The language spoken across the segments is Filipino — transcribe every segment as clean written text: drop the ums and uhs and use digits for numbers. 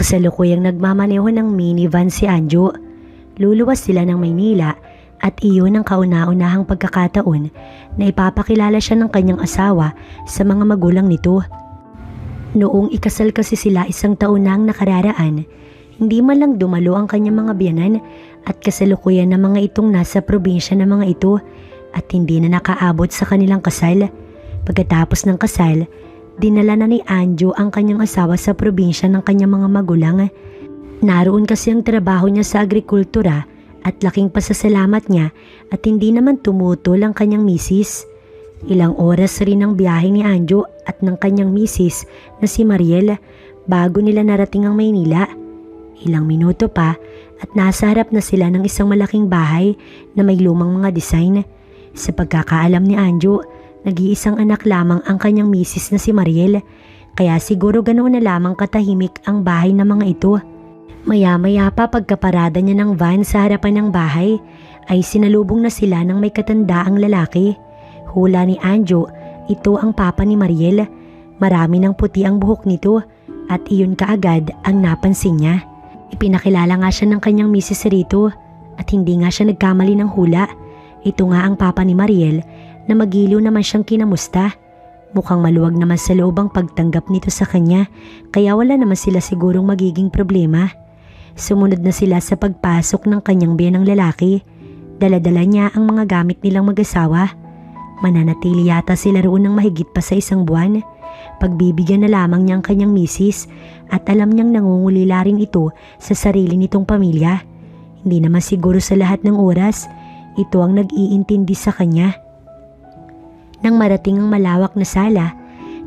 Kasalukuyang nagmamaneho ng minivan si Anjo. Luluwas sila ng Maynila at iyon ang kauna-unahang pagkakataon na ipapakilala siya ng kanyang asawa sa mga magulang nito. Noong ikasal kasi sila 1 taon na ang nakararaan, hindi man lang dumalo ang kanyang mga biyanan at kasalukuyan ng mga itong nasa probinsya ng mga ito at hindi na nakaabot sa kanilang kasal. Pagkatapos ng kasal, dinala na ni Anjo ang kanyang asawa sa probinsya ng kanyang mga magulang. Naroon kasi ang trabaho niya sa agrikultura at laking pasasalamat niya at hindi naman tumutol ang kanyang misis. Ilang oras rin ang biyahe ni Anjo at ng kanyang misis na si Mariel bago nila narating ang Maynila. Ilang minuto pa at nasa harap na sila ng isang malaking bahay na may lumang mga design. Sa pagkakaalam ni Anjo, nag-iisang anak lamang ang kanyang misis na si Mariel, kaya siguro ganoon na lamang katahimik ang bahay ng mga ito. Maya-maya pa pagkaparada niya ng van sa harapan ng bahay, ay sinalubong na sila ng may katandaang lalaki. Hula ni Anjo, ito ang papa ni Mariel. Marami ng puti ang buhok nito at iyon kaagad ang napansin niya. Ipinakilala nga siya ng kanyang misis rito at hindi nga siya nagkamali ng hula. Ito nga ang papa ni Mariel na magiliw naman siyang kinamusta. Mukhang maluwag naman sa loob ang pagtanggap nito sa kanya, kaya wala naman sila sigurong magiging problema. Sumunod na sila sa pagpasok ng kanyang biyanang lalaki. Dala-dala niya ang mga gamit nilang mag-asawa. Mananatili yata sila roon ng mahigit pa sa 1 buwan. Pagbibigyan na lamang niya ang kanyang misis at alam niyang nangungulila rin ito sa sarili nitong pamilya. Hindi naman siguro sa lahat ng oras, ito ang nag-iintindi sa kanya. Nang marating ang malawak na sala,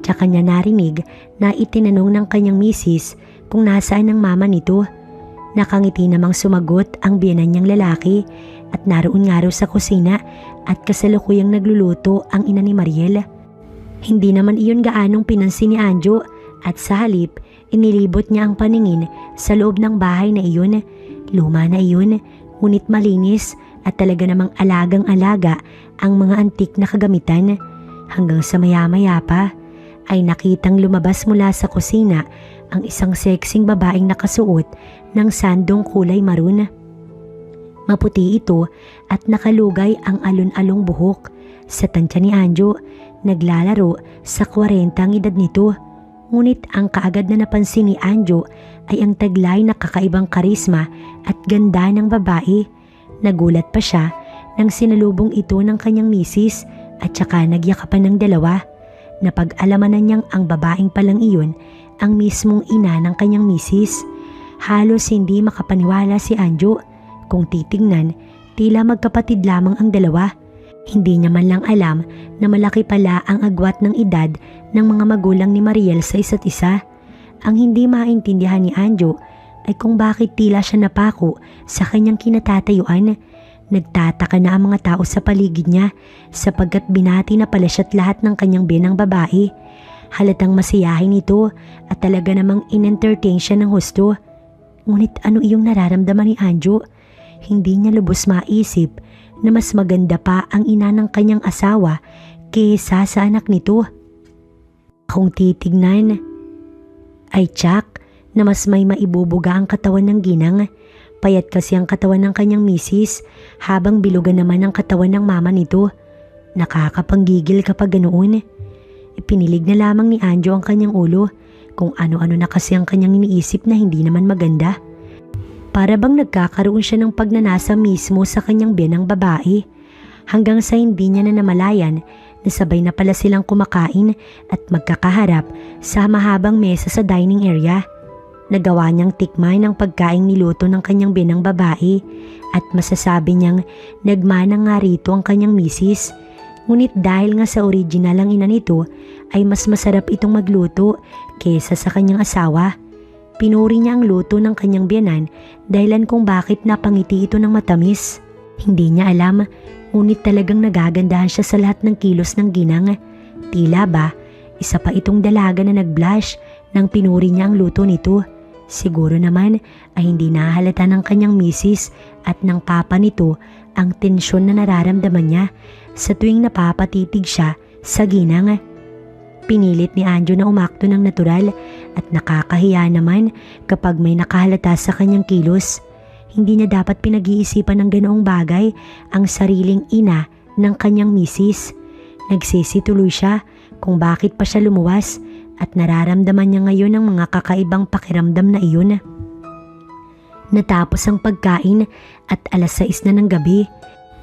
tsaka niya narinig na itinanong ng kanyang misis kung nasaan ang mama nito. Nakangiti namang sumagot ang biyanan niyang lalaki at naroon nga raw sa kusina at kasalukuyang nagluluto ang ina ni Mariel. Hindi naman iyon gaanong pinansin ni Anjo at sa halip inilibot niya ang paningin sa loob ng bahay na iyon. Luma na iyon, ngunit malinis at talaga namang alagang-alaga ang mga antik na kagamitan. Hanggang sa maya-maya pa ay nakitang lumabas mula sa kusina ang isang sexing babaeng nakasuot ng sandong kulay maroon. Maputi ito at nakalugay ang alon-along buhok. Sa tansya ni Anjo, naglalaro sa 40 ang edad nito. Ngunit ang kaagad na napansin ni Anjo ay ang taglay na kakaibang karisma at ganda ng babae. Nagulat pa siya nang sinalubong ito ng kanyang misis at saka nagyakapan ng dalawa. Napag-alamanan niyang ang babaeng palang iyon ang mismong ina ng kanyang misis. Halos hindi makapaniwala si Anjo. Kung titingnan, tila magkapatid lamang ang dalawa. Hindi niya man lang alam na malaki pala ang agwat ng edad ng mga magulang ni Mariel sa isa't isa. Ang hindi maintindihan ni Anjo ay kung bakit tila siya napako sa kanyang kinatatayuan. Nagtataka na ang mga tao sa paligid niya sapagkat binati na pala siya't lahat ng kanyang biyanang babae. Halatang masiyahin ito at talaga namang in-entertain siya ng husto. Ngunit ano iyong nararamdaman ni Anjo? Hindi niya lubos maisip na mas maganda pa ang ina ng kanyang asawa kaysa sa anak nito. Kung titignan, ay tsak na mas may maibubuga ang katawan ng ginang. Payat kasi ang katawan ng kanyang misis habang bilugan naman ang katawan ng mama nito. Nakakapanggigil kapag ganoon. Ipinilig na lamang ni Anjo ang kanyang ulo kung ano-ano na kasi ang kanyang iniisip na hindi naman maganda. Para bang nagkakaroon siya ng pagnanasa mismo sa kanyang biyanang babae hanggang sa hindi niya na namalayan na sabay na pala silang kumakain at magkakaharap sa mahabang mesa sa dining area. Nagawa niyang tikman ang pagkaing niluto ng kanyang biyanang babae at masasabi niyang nagmana nga rito ang kanyang misis. Ngunit dahil nga sa original ang ina nito ay mas masarap itong magluto kaysa sa kanyang asawa. Pinuri niya ang luto ng kanyang biyanan dahilan kung bakit napangiti ito ng matamis. Hindi niya alam, ngunit talagang nagagandahan siya sa lahat ng kilos ng ginang. Tila ba, isa pa itong dalaga na nag-blush nang pinuri niya ang luto nito. Siguro naman ay hindi nahalata ng kanyang misis at ng papa nito ang tensyon na nararamdaman niya sa tuwing napapatitig siya sa ginang. Pinilit ni Anjo na umakto ng natural at nakakahiya naman kapag may nakahalata sa kanyang kilos. Hindi niya dapat pinag-iisipan ng ganoong bagay ang sariling ina ng kanyang misis. Nagsisi tuloy siya kung bakit pa siya lumuwas at nararamdaman niya ngayon ang mga kakaibang pakiramdam na iyon. Natapos ang pagkain at alas 6 na ng gabi.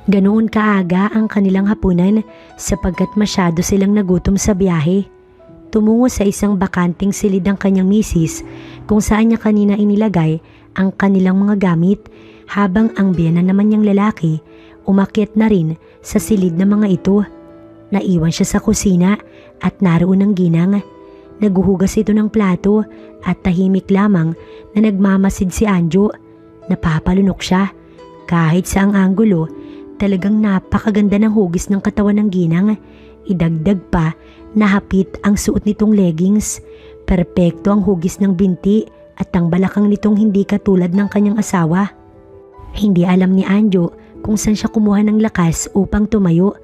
Ganoon kaaga ang kanilang hapunan sapagkat masyado silang nagutom sa biyahe. Tumungo sa isang bakanting silid ang kanyang misis kung saan niya kanina inilagay ang kanilang mga gamit habang ang biyanan naman niyang lalaki umakyat na rin sa silid ng mga ito. Naiwan siya sa kusina at naroon ang ginang. Naguhugas ito ng plato at tahimik lamang na nagmamasid si Anjo. Napapalunok siya. Kahit sa ang anggulo, talagang napakaganda ng hugis ng katawan ng ginang. Idagdag pa na hapit ang suot nitong leggings. Perpekto ang hugis ng binti at ang balakang nitong hindi katulad ng kanyang asawa. Hindi alam ni Anjo kung saan siya kumuha ng lakas upang tumayo.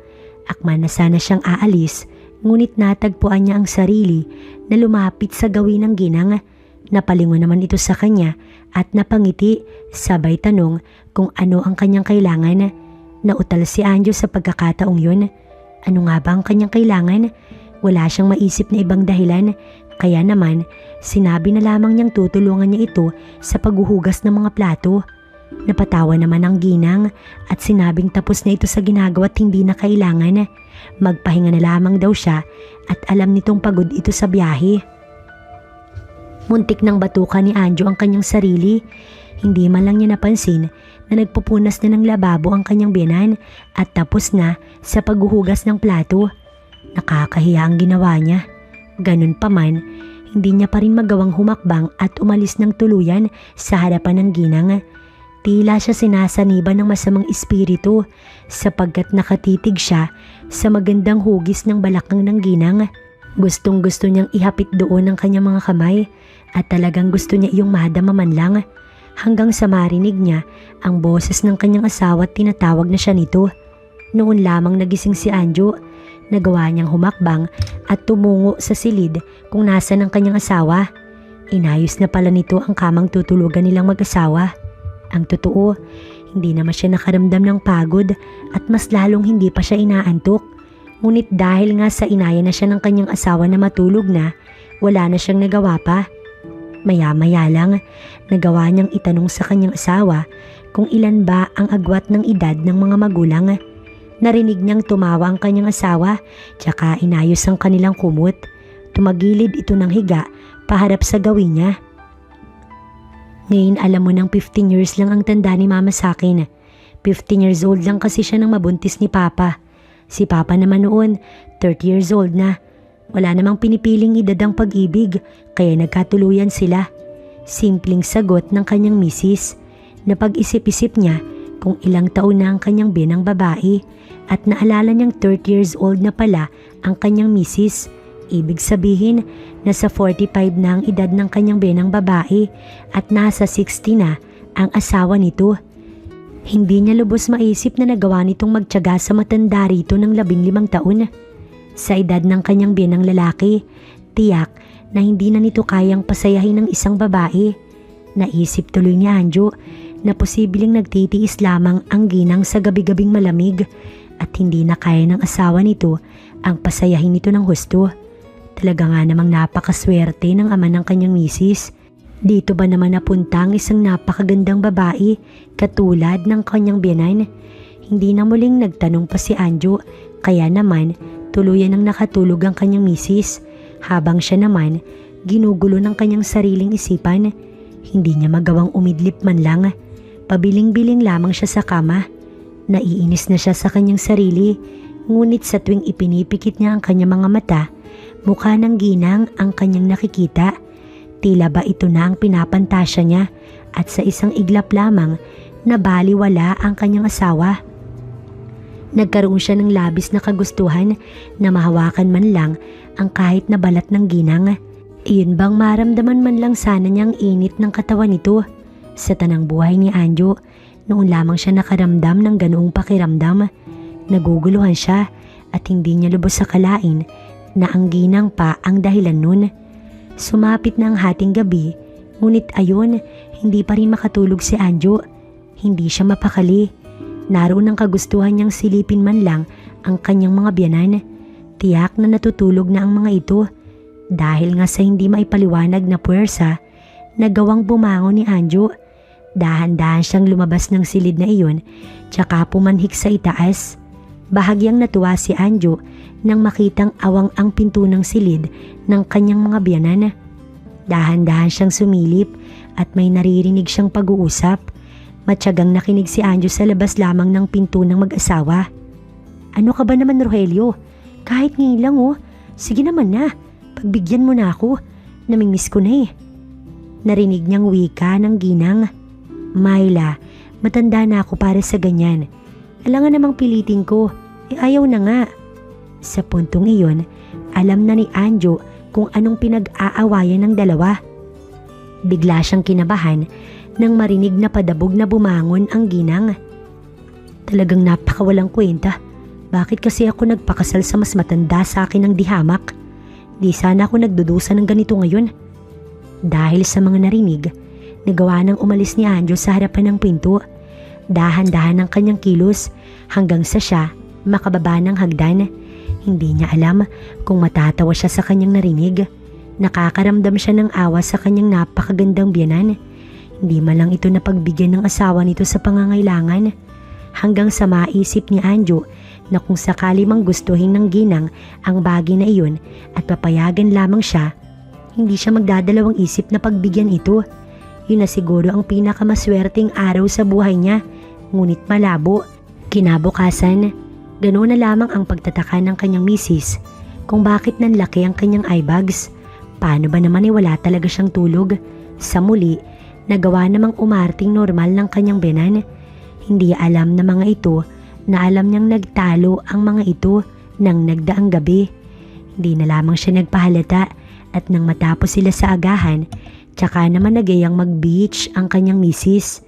Akma na sana siyang aalis, ngunit natagpuan niya ang sarili na lumapit sa gawin ng ginang. Napalingon naman ito sa kanya at napangiti, sabay tanong kung ano ang kanyang kailangan. Nautal si Anjo sa pagkakataong yun. Ano nga ba ang kanyang kailangan? Wala siyang maisip na ibang dahilan, kaya naman sinabi na lamang niyang tutulungan niya ito sa paghuhugas ng mga plato. Napatawa naman ang ginang at sinabing tapos na ito sa ginagawa at hindi na kailangan. Magpahinga na lamang daw siya at alam nitong pagod ito sa biyahe. Muntik nang batukan ni Anjo ang kanyang sarili. Hindi man lang niya napansin na nagpupunas na ng lababo ang kanyang biyanan at tapos na sa paghuhugas ng plato. Nakakahiya ang ginawa niya. Ganun pa man, hindi niya pa rin magawang humakbang at umalis ng tuluyan sa harapan ng ginang. Tila siya sinasaniban ng masamang espiritu sapagkat nakatitig siya sa magandang hugis ng balakang ng ginang. Gustong gusto niyang ihapit doon ang kanyang mga kamay at talagang gusto niya iyong madama man lang hanggang sa marinig niya ang boses ng kanyang asawa at tinatawag na siya nito. Noon lamang nagising si Anjo. Nagawa niyang humakbang at tumungo sa silid kung nasa ng kanyang asawa. Inayos na pala nito ang kamang tutulugan nilang mag-asawa. Ang totoo, hindi naman siya nakaramdam ng pagod at mas lalong hindi pa siya inaantok. Ngunit dahil nga sa inaya na siya ng kanyang asawa na matulog na, wala na siyang nagawa pa. Maya-maya lang, nagawa niyang itanong sa kanyang asawa kung ilan ba ang agwat ng edad ng mga magulang. Narinig niyang tumawa ang kanyang asawa, tsaka inayos ang kanilang kumot. Tumagilid ito ng higa, paharap sa gawin niya. Ngayon alam mo nang 15 years lang ang tanda ni mama sa akin. 15 years old lang kasi siya nang mabuntis ni papa. Si papa naman noon, 30 years old na. Wala namang pinipiling edad ang pag-ibig, kaya nagkatuluyan sila. Simpleng sagot ng kanyang misis. Napag-isip-isip niya kung ilang taon na ang kanyang binang babae at naalala niyang 30 years old na pala ang kanyang misis. Ibig sabihin, nasa 45 na ang edad ng kanyang binang babae at nasa 60 na ang asawa nito. Hindi niya lubos maisip na nagawa nitong magtiyaga sa matanda rito ng 15 taon. Sa edad ng kanyang binang lalaki, tiyak na hindi na nito kayang pasayahin ng isang babae. Naisip tuloy ni Anjo na posibleng nagtitiis lamang ang ginang sa gabi-gabing malamig at hindi na kaya ng asawa nito ang pasayahin nito ng husto. Talaga nga namang napakaswerte ng ama ng kanyang misis. Dito ba naman napunta ang isang napakagandang babae katulad ng kanyang biyanan? Hindi na muling nagtanong pa si Anjo, kaya naman tuluyan ang nakatulog ang kanyang misis habang siya naman ginugulo ng kanyang sariling isipan. Hindi niya magawang umidlip man lang. Pabiling-biling lamang siya sa kama. Naiinis na siya sa kanyang sarili, ngunit sa tuwing ipinipikit niya ang kanyang mga mata, mukha ng ginang ang kanyang nakikita. Tila ba ito na ang pinapantasya niya at sa isang iglap lamang nabaliwala ang kanyang asawa. Nagkaroon siya ng labis na kagustuhan na mahawakan man lang ang kahit na balat ng ginang. Iyon bang maramdaman man lang sana niyang init ng katawan nito? Sa tanang buhay ni Anjo, noon lamang siya nakaramdam ng ganoong pakiramdam. Naguguluhan siya at hindi niya lubos akalain na ang ginang pa ang dahilan nun. Sumapit na ang hating gabi, ngunit ayon, hindi pa rin makatulog si Anjo. Hindi siya mapakali. Naroon ang kagustuhan niyang silipin man lang ang kanyang mga biyanan. Tiyak na natutulog na ang mga ito. Dahil nga sa hindi maipaliwanag na puwersa, nagawang bumangon ni Anjo. Dahan-dahan siyang lumabas ng silid na iyon, tsaka pumanhik sa itaas. Bahagyang natuwa si Anjo nang makitang awang ang pinto ng silid ng kanyang mga biyanan. Dahan-dahan siyang sumilip at may naririnig siyang pag-uusap. Matyagang nakinig si Anjo sa labas lamang ng pinto ng mag-asawa. "Ano ka ba naman, Rogelio? Kahit ngayon lang Sige naman na, pagbigyan mo na ako. Namimiss ko na eh." Narinig niyang wika ng ginang. "Myla, matanda na ako para sa ganyan. Alangan namang pilitin ko, ayaw na nga." Sa puntong iyon, alam na ni Anjo kung anong pinag-aawayan ng dalawa. Bigla siyang kinabahan nang marinig na padabog na bumangon ang ginang. "Talagang napakawalang kwenta. Bakit kasi ako nagpakasal sa mas matanda sa akin ng dihamak? Di sana ako nagdudusa ng ganito ngayon." Dahil sa mga narinig, nagawa nang umalis ni Anjo sa harapan ng pinto. Dahan-dahan ang kanyang kilos hanggang sa siya makababa ng hagdan. Hindi niya alam kung matatawa siya sa kanyang narinig. Nakakaramdam siya ng awa sa kanyang napakagandang biyanan. Hindi man lang ito napagbigyan ng asawa nito sa pangangailangan. Hanggang sa maisip ni Anjo na kung sakali mang gustuhin ng ginang ang bagay na iyon at papayagan lamang siya, hindi siya magdadalawang isip na pagbigyan ito. Yun na siguro ang pinakamaswerteng araw sa buhay niya, ngunit malabo. Kinabukasan, ganoon na lamang ang pagtataka ng kanyang misis kung bakit nanlaki ang kanyang eyebags. Paano ba naman wala talaga siyang tulog? Sa muli, nagawa namang umarting normal ng kanyang biyanan. Hindi alam na mga ito na alam niyang nagtalo ang mga ito nang nagdaang gabi. Hindi na lamang siya nagpahalata at nang matapos sila sa agahan, tsaka naman nagayang mag-beach ang kanyang misis.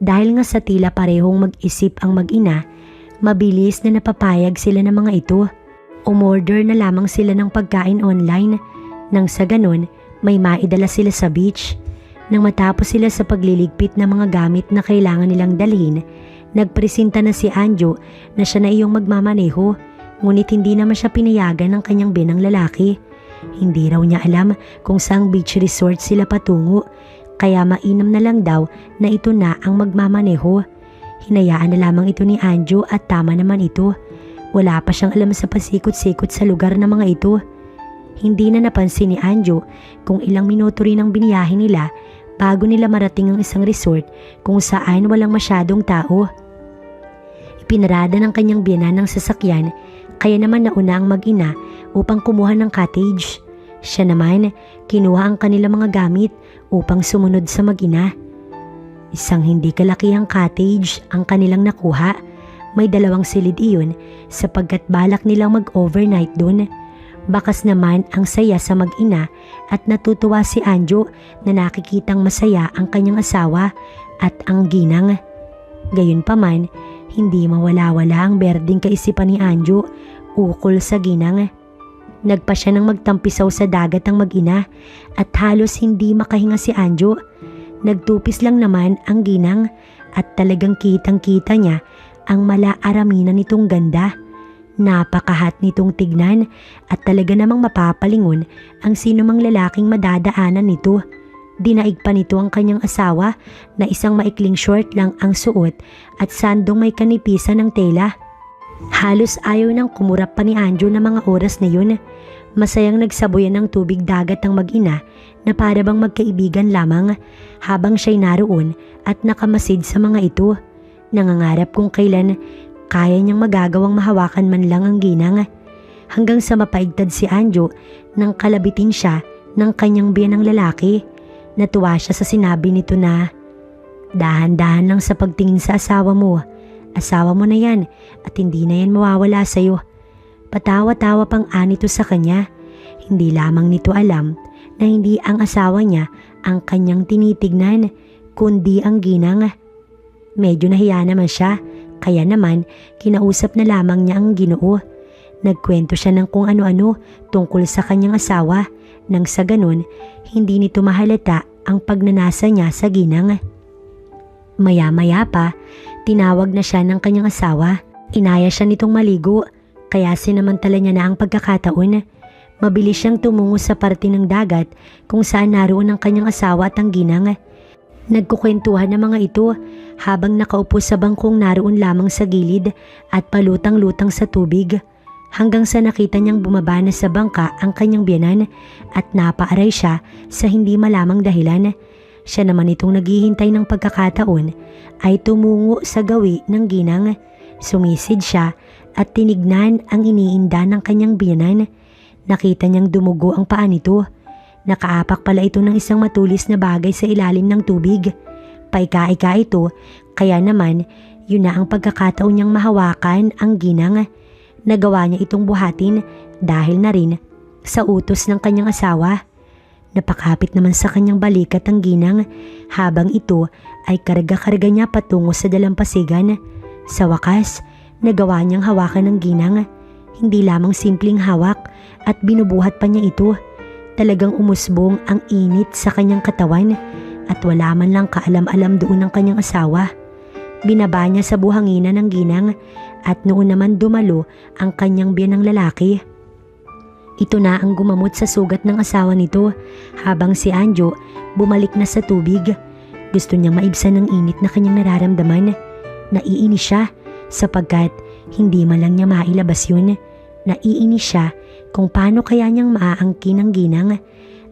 Dahil nga sa tila parehong mag-isip ang mag-ina, mabilis na napapayag sila ng mga ito. Umorder na lamang sila ng pagkain online nang sa ganon may maidala sila sa beach. Nang matapos sila sa pagliligpit ng mga gamit na kailangan nilang dalhin, nagpresenta na si Anjo na siya na iyong magmamaneho, ngunit hindi naman siya pinayagan ng kanyang binang lalaki. Hindi raw niya alam kung saang beach resort sila patungo, kaya mainam na lang daw na ito na ang magmamaneho. Hinayaan na lamang ito ni Anjo at tama naman ito. Wala pa siyang alam sa pasikot-sikot sa lugar ng mga ito. Hindi na napansin ni Anjo kung ilang minuto rin ang biniyahe nila bago nila marating ang isang resort kung saan walang masyadong tao. Ipinarada ng kanyang biyanan ng sasakyan, kaya naman nauna ang mag-ina upang kumuha ng cottage. Siya naman, kinuha ang kanilang mga gamit upang sumunod sa mag-ina. Isang hindi kalakihang cottage ang kanilang nakuha. May 2 silid iyon sapagkat balak nilang mag-overnight dun. Bakas naman ang saya sa mag-ina at natutuwa si Anjo na nakikitang masaya ang kanyang asawa at ang ginang. Gayunpaman, hindi mawala-wala ang berdeng kaisipan ni Anjo ukol sa ginang. Nagpa siya ng magtampisaw sa dagat ang mag-ina at halos hindi makahinga si Anjo. Nagtupis lang naman ang ginang at talagang kitang-kita niya ang mala-araminan nitong ganda. Napakahat nitong tignan at talaga namang mapapalingon ang sinumang lalaking madadaanan nito. Dinaig pa nito ang kanyang asawa na isang maikling short lang ang suot at sandong may kanipisan ng tela. Halos ayaw nang kumurap pa ni Anjo na mga oras na yun. Masayang nagsaboyan ng tubig dagat ang mag-ina na para bang magkaibigan lamang habang siya'y naroon at nakamasid sa mga ito. Nangangarap kung kailan kaya niyang magagawang mahawakan man lang ang ginang. Hanggang sa mapaigtad si Anjo nang kalabitin siya ng kanyang biyanang lalaki. Natuwa siya sa sinabi nito na, "Dahan-dahan lang sa pagtingin sa asawa mo. Asawa mo na yan at hindi na yan mawawala sa'yo." Patawa-tawa pang anito sa kanya. Hindi lamang nito alam na hindi ang asawa niya ang kanyang tinitignan, kundi ang ginang. Medyo nahiya naman siya, kaya naman kinausap na lamang niya ang Ginoo. Nagkwento siya ng kung ano-ano tungkol sa kanyang asawa nang sa ganun hindi nito mahalata ang pagnanasa niya sa ginang. Maya-maya pa, tinawag na siya ng kanyang asawa. Inaya siya nitong maligo kaya sinamantala niya na ang pagkakataon. Mabilis siyang tumungo sa parte ng dagat kung saan naroon ang kanyang asawa at ang ginang. Nagkukwentuhan ng mga ito habang nakaupo sa bangkong naroon lamang sa gilid at palutang-lutang sa tubig. Hanggang sa nakita niyang bumaba na sa bangka ang kanyang biyenan at napaaray siya sa hindi malamang dahilan. Siya naman itong naghihintay ng pagkakataon ay tumungo sa gawi ng ginang. Sumisid siya at tinignan ang iniinda ng kanyang biyenan. Nakita niyang dumugo ang paa nito. Nakaapak pala ito ng isang matulis na bagay sa ilalim ng tubig. Paika-ika ito, kaya naman yun na ang pagkakataon niyang mahawakan ang ginang. Nagawa niya itong buhatin dahil na rin sa utos ng kanyang asawa. Napakapit naman sa kanyang balikat ang ginang habang ito ay karga-karga niya patungo sa dalampasigan. Sa wakas, nagawa niyang hawakan ng ginang. Hindi lamang simpleng hawak at binubuhat pa niya ito. Talagang umusbong ang init sa kanyang katawan at wala man lang kaalam-alam doon ng kanyang asawa. Binaba niya sa buhanginan ng ginang at noon naman dumalo ang kanyang biyanang lalaki. Ito na ang gumamot sa sugat ng asawa nito habang si Anjo bumalik na sa tubig. Gusto niyang maibsan ng init na kanyang nararamdaman. Naiinis siya sapagkat hindi man lang niya mailabas yun. Naiinis siya kung paano kaya niyang maaangkin ang ginang.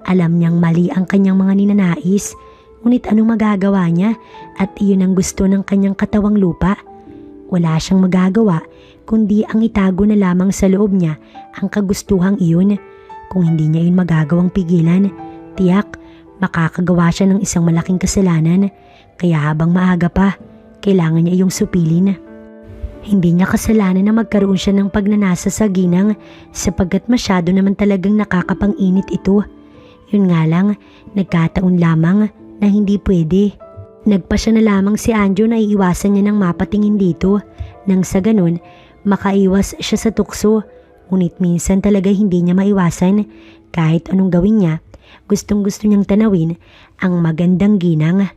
Alam niyang mali ang kanyang mga ninanais, ngunit anong magagawa niya at iyon ang gusto ng kanyang katawang lupa. Wala siyang magagawa kundi ang itago na lamang sa loob niya ang kagustuhang iyon. Kung hindi niya yun magagawang pigilan, tiyak makakagawa siya ng isang malaking kasalanan. Kaya habang maaga pa, kailangan niya iyong supilin. Hindi niya kasalanan na magkaroon siya ng pagnanasa sa ginang sapagkat masyado naman talagang nakakapang-init ito. Yun nga lang, nagkataon lamang na hindi pwede. Nagpasya na lamang si Anjo na iiwasan niya ng mapatingin dito nang sa ganun makaiwas siya sa tukso. Ngunit minsan talaga hindi niya maiwasan. Kahit anong gawin niya, gustong-gusto niyang tanawin ang magandang ginang.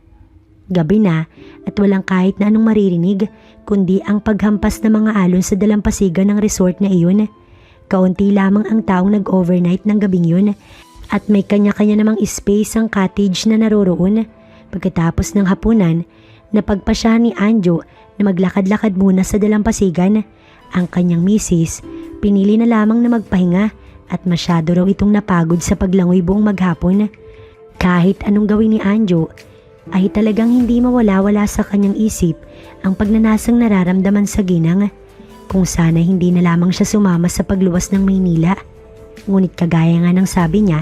Gabi na at walang kahit na anong maririnig kundi ang paghampas ng mga alon sa dalampasigan ng resort na iyon. Kaunti lamang ang taong nag-overnight ng gabing yun at may kanya-kanya namang space ang cottage na naroroon. Pagkatapos ng hapunan, napagpasya ni Anjo na maglakad-lakad muna sa dalampasigan. Ang kanyang misis, pinili na lamang na magpahinga at masyado raw itong napagod sa paglangoy buong maghapon. Kahit anong gawin ni Anjo, ay talagang hindi mawala-wala sa kanyang isip ang pagnanasang nararamdaman sa ginang. Kung sana hindi na lamang siya sumama sa pagluwas ng Maynila. Ngunit kagaya nga ng sabi niya,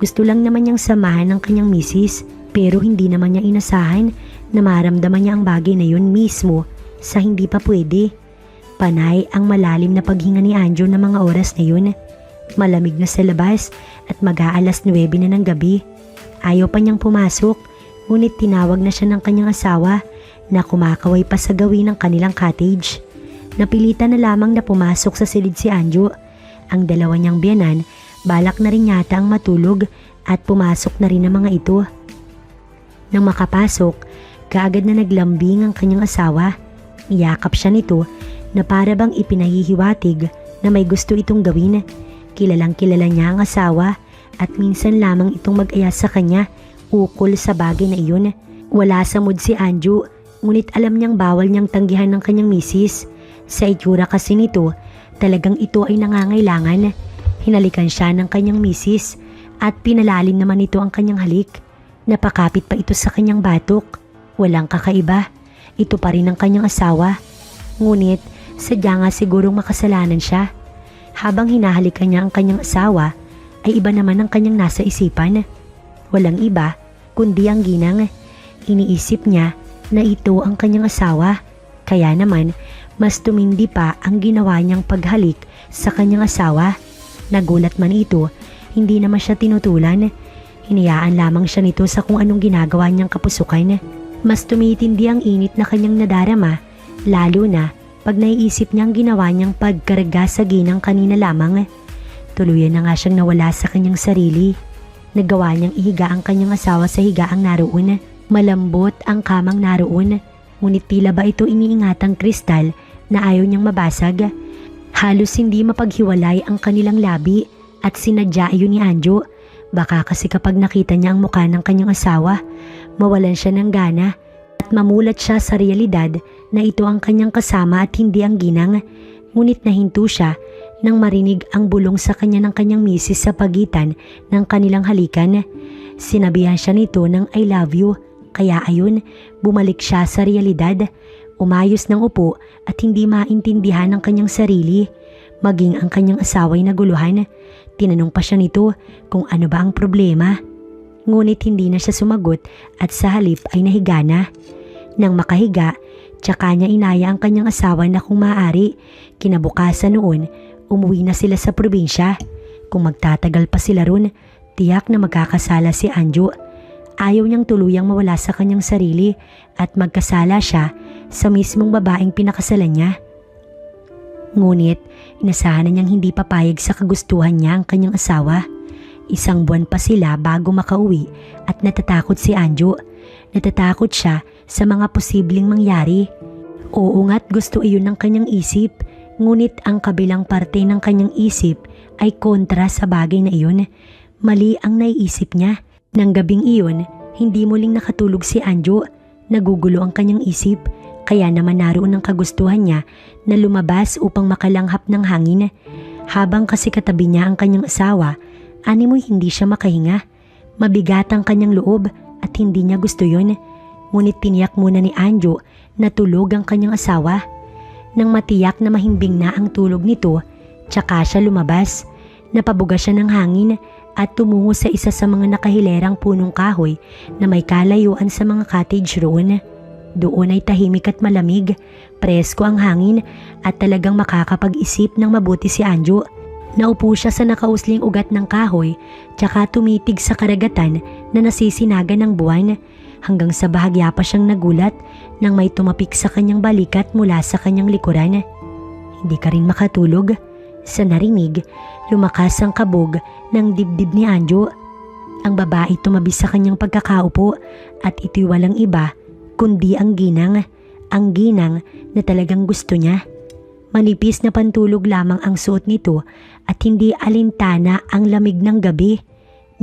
gusto lang naman niyang samahan ng kanyang misis pero hindi naman niya inasahan na maramdaman niya ang bagay na yun mismo sa hindi pa pwede. Panay ang malalim na paghinga ni Anjo ng mga oras na yun. Malamig na sa labas at mag-aalas 9 na ng gabi. Ayaw pa niyang pumasok. Ngunit tinawag na siya ng kanyang asawa na kumakaway pa sa gawin ng kanilang cottage. Napilitan na lamang na pumasok sa silid si Anjo. Ang dalawa niyang biyanan, balak na rin yata ang matulog at pumasok na rin ang mga ito. Nang makapasok, kaagad na naglambing ang kanyang asawa. Iyakap siya nito na para bang ipinahihiwatig na may gusto itong gawin. Kilalang kilala niya ang asawa at minsan lamang itong mag-aya sa kanya ukol sa bagay na iyon. Wala sa mood si Anjo, ngunit alam niyang bawal niyang tanggihan ng kanyang misis. Sa itsura kasi nito, talagang ito ay nangangailangan. Hinalikan siya ng kanyang misis at pinalalim naman ito ang kanyang halik. Napakapit pa ito sa kanyang batok. Walang kakaiba. Ito pa rin ang kanyang asawa. Ngunit sadya nga sigurong makasalanan siya. Habang hinahalikan niya ang kanyang asawa, ay iba naman ang kanyang nasa isipan. Walang iba kundi ang ginang. Iniisip niya na ito ang kanyang asawa. Kaya naman mas tumindi pa ang ginawa niyang paghalik sa kanyang asawa. Nagulat man ito, hindi naman siya tinutulan. Hinayaan lamang siya nito sa kung anong ginagawa niyang kapusukan. Mas tumitindi ang init na kanyang nadarama, lalo na pag naiisip niyang ginawa niyang pagkarga sa ginang kanina lamang. Tuluyan na nga siyang nawala sa kanyang sarili. Nagawa niyang ihiga ang kanyang asawa sa higaang naroon. Malambot ang kamang naroon, ngunit tila ba ito iniingatang kristal na ayaw niyang mabasag. Halos hindi mapaghiwalay ang kanilang labi at sinadya iyon ni Anjo. Baka kasi kapag nakita niya ang mukha ng kanyang asawa, mawalan siya ng gana at mamulat siya sa realidad na ito ang kanyang kasama at hindi ang ginang. Ngunit nahinto siya nang marinig ang bulong sa kanya ng kanyang misis sa pagitan ng kanilang halikan. Sinabihan siya nito ng I love you, kaya ayun, bumalik siya sa realidad. Umayos ng upo at hindi maintindihan ng kanyang sarili. Maging ang kanyang asawa'y naguluhan. Tinanong pa siya nito kung ano ba ang problema. Ngunit hindi na siya sumagot at sa halip ay nahiga na. Nang makahiga, tsaka niya inaya ang kanyang asawa na kung maaari, kinabukasan noon, umuwi na sila sa probinsya. Kung magtatagal pa sila ron, tiyak na magkakasala si Anjo. Ayaw niyang tuluyang mawala sa kanyang sarili at magkasala siya sa mismong babaeng pinakasalan niya. Ngunit, inasahan na niyang hindi papayag sa kagustuhan niya ang kanyang asawa. 1 buwan pa sila bago makauwi at natatakot si Anjo. Natatakot siya sa mga posibleng mangyari. Oo nga't gusto iyon ng kanyang isip, ngunit ang kabilang parte ng kanyang isip ay kontra sa bagay na iyon. Mali ang naiisip niya. Nang gabing iyon, hindi muling nakatulog si Anjo. Nagugulo ang kanyang isip, kaya naman naroon ang kagustuhan niya na lumabas upang makalanghap ng hangin. Habang kasi katabi niya ang kanyang asawa, animoy hindi siya makahinga. Mabigat ang kanyang loob at hindi niya gusto yun. Ngunit tiniyak muna ni Anjo na tulog ang kanyang asawa. Nang matiyak na mahimbing na ang tulog nito, tsaka siya lumabas. Napabuga siya ng hangin at tumungo sa isa sa mga nakahilerang punong kahoy na may kalayuan sa mga cottage roon. Doon ay tahimik at malamig, presko ang hangin at talagang makakapag-isip ng mabuti si Anjo. Naupo siya sa nakausling ugat ng kahoy tsaka tumitig sa karagatan na nasisinaga ng buwan hanggang sa bahagya pa siyang nagulat nang may tumapik sa kanyang balikat mula sa kanyang likuran. Hindi ka rin makatulog. Sa narinig, lumakas ang kabog ng dibdib ni Anjo. Ang babae tumabi sa kanyang pagkakaupo at ito'y walang iba kundi ang ginang na talagang gusto niya. Manipis na pantulog lamang ang suot nito at hindi alintana ang lamig ng gabi.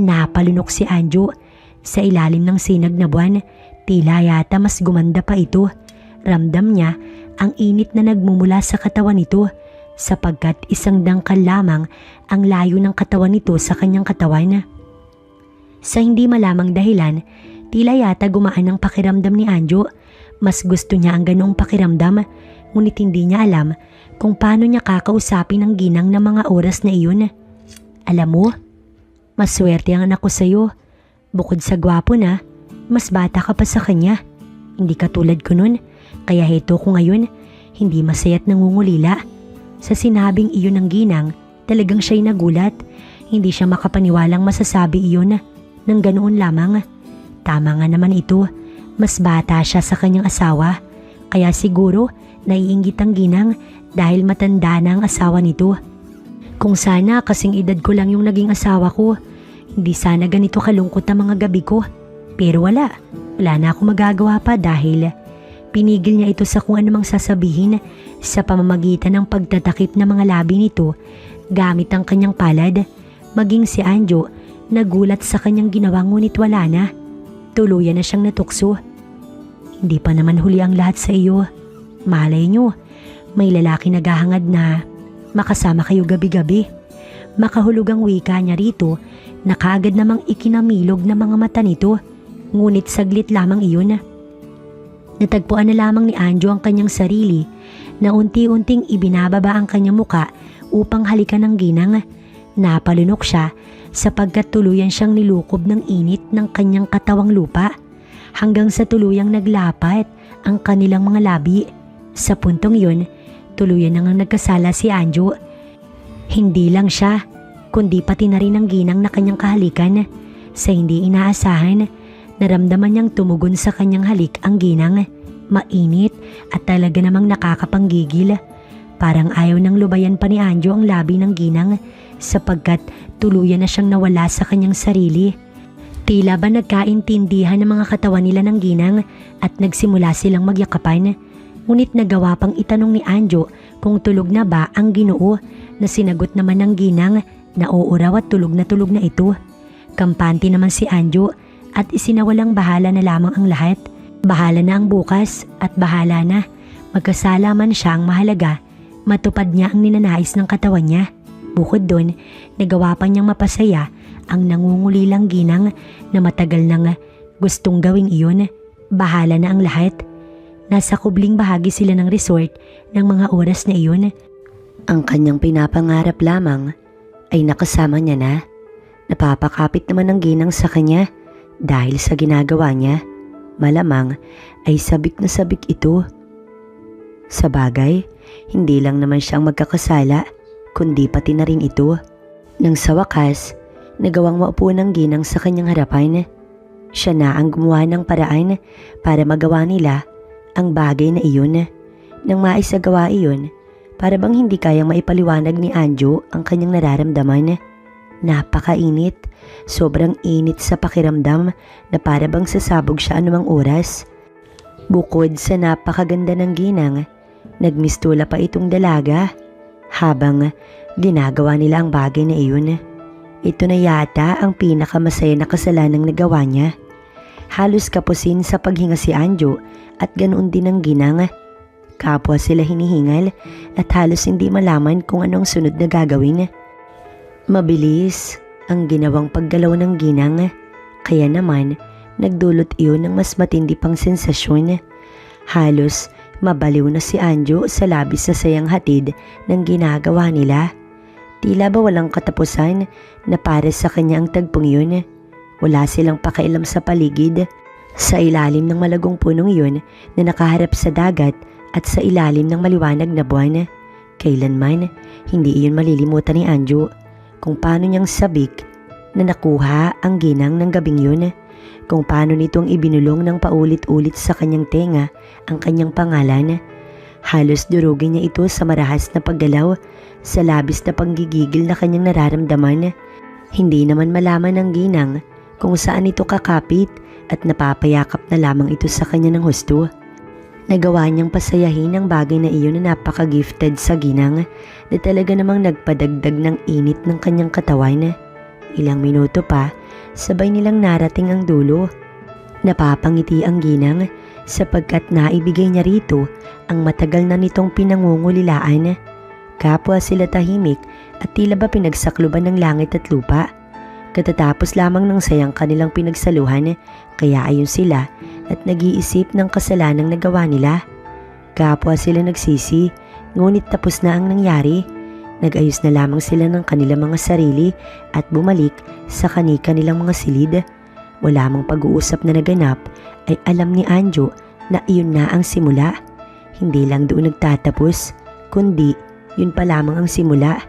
Napalunok si Anjo. Sa ilalim ng sinag na buwan, tila yata mas gumanda pa ito. Ramdam niya ang init na nagmumula sa katawan nito, sapagkat 1 dangkal lamang ang layo ng katawan nito sa kanyang katawan. Sa hindi malamang dahilan, tila yata gumaan ang pakiramdam ni Anjo. Mas gusto niya ang ganoong pakiramdam, ngunit hindi niya alam kung paano niya kakausapin ang ginang na mga oras na iyon. Alam mo, maswerte ang anak ko sa'yo. Bukod sa gwapo na, mas bata ka pa sa kanya. Hindi katulad ko nun, kaya heto ko ngayon, hindi masaya't nangungulila. Sa sinabing iyon ng ginang, talagang siya'y nagulat. Hindi siya makapaniwalang masasabi iyon ng ganoon lamang. Tama nga naman ito, mas bata siya sa kanyang asawa. Kaya siguro naiinggit ang ginang dahil matanda na ang asawa nito. Kung sana kasing edad ko lang yung naging asawa ko, hindi sana ganito kalungkot ang mga gabi ko. Pero wala na akong magagawa pa dahil pinigil niya ito sa kung anumang sasabihin sa pamamagitan ng pagtatakip ng mga labi nito gamit ang kanyang palad. Maging si Anjo, nagulat sa kanyang ginawa ngunit wala na. Tuluyan na siyang natukso. Hindi pa naman huli ang lahat sa iyo. Malay nyo, may lalaki naghahangad na makasama kayo gabi-gabi. Makahulog ang wika niya rito na kaagad namang ikinamilog ng mga mata nito. Ngunit saglit lamang iyon. Natagpuan na lamang ni Anjo ang kanyang sarili na unti-unting ibinababa ang kanyang muka upang halikan ng ginang. Napalunok siya sapagkat tuluyan siyang nilukob ng init ng kanyang katawang lupa hanggang sa tuluyang naglapat ang kanilang mga labi. Sa puntong yun, tuluyan nang nagkasala si Anjo. Hindi lang siya, kundi pati na rin ang ginang na kanyang kahalikan. Sa hindi inaasahan, naramdaman niyang tumugon sa kanyang halik ang ginang. mainit at talaga namang nakakapanggigil. Parang ayaw nang lubayan pa ni Anjo ang labi ng ginang sapagkat tuluyan na siyang nawala sa kanyang sarili. Tila ba nagkaintindihan ng mga katawan nila ng ginang at nagsimula silang magyakapan. Ngunit nagawa pang itanong ni Anjo kung tulog na ba ang Ginoo, na sinagot naman ng ginang na oo raw at tulog na ito. Kampante naman si Anjo at isinawalang bahala na lamang ang lahat. Bahala na ang bukas at bahala na. Magkasala man siya, ang mahalaga, matupad niya ang ninanais ng katawan niya. Bukod doon, nagawa pa niyang mapasaya ang nangungulilang ginang na matagal nang gustong gawing iyon. Bahala na ang lahat. Nasa kubling bahagi sila ng resort ng mga oras na iyon. Ang kanyang pinapangarap lamang ay nakasama niya na. Napapakapit naman ang ginang sa kanya dahil sa ginagawa niya. Malamang ay sabik na sabik ito. Sa bagay, hindi lang naman siyang magkakasala, kundi pati na rin ito. Nang sa wakas, nagawang maupo ng ginang sa kanyang harapan. Siya na ang gumawa ng paraan para magawa nila ang bagay na iyon. Nang maisagawa iyon, para bang hindi kayang maipaliwanag ni Anjo ang kanyang nararamdaman. Napakainit, sobrang init sa pakiramdam na para bang sasabog siya anumang oras. Bukod sa napakaganda ng ginang, nagmistula pa itong dalaga habang ginagawa nila ang bagay na iyon. Ito na yata ang pinakamasaya na kasalanang nagawa niya. Halos kapusin sa paghinga si Anjo at ganoon din ang ginang. Kapwa sila hinihingal at halos hindi malaman kung anong sunod na gagawin. Mabilis ang ginawang paggalaw ng ginang, kaya naman nagdulot iyon ng mas matindi pang sensasyon. Halos mabaliw na si Anjo sa labis na sayang hatid ng ginagawa nila. Tila ba walang katapusan na para sa kanya ang tagpong yun. Wala silang pakialam sa paligid. Sa ilalim ng malagong punong yun na nakaharap sa dagat at sa ilalim ng maliwanag na buwan, kailanman hindi iyon malilimutan ni Anjo kung paano niyang sabik na nakuha ang ginang ng gabing yun, kung paano nitong ibinulong ng paulit-ulit sa kanyang tenga ang kanyang pangalan. Halos durugin niya ito sa marahas na paggalaw, sa labis na panggigigil na kanyang nararamdaman. Hindi naman malaman ng ginang kung saan ito kakapit at napapayakap na lamang ito sa kanya ng husto. Nagawa niyang pasayahin ang bagay na iyon na napaka-gifted sa ginang na talaga namang nagpadagdag ng init ng kanyang katawan. Ilang minuto pa, sabay nilang narating ang dulo. Napapangiti ang ginang sapagkat naibigay niya rito ang matagal na nitong pinangungulilaan. Kapwa sila tahimik at tila ba pinagsakluban ng langit at lupa. Katatapos lamang ng sayang kanilang pinagsaluhan, kaya ayon sila at nag-iisip ng kasalanang nagawa nila. Kapwa sila nagsisi, ngunit tapos na ang nangyari. Nag-ayos na lamang sila ng kanilang mga sarili at bumalik sa kani-kanilang mga silid. Wala mang pag-uusap na naganap, ay alam ni Anjo na iyon na ang simula. Hindi lang doon nagtatapos, kundi yun pa lamang ang simula.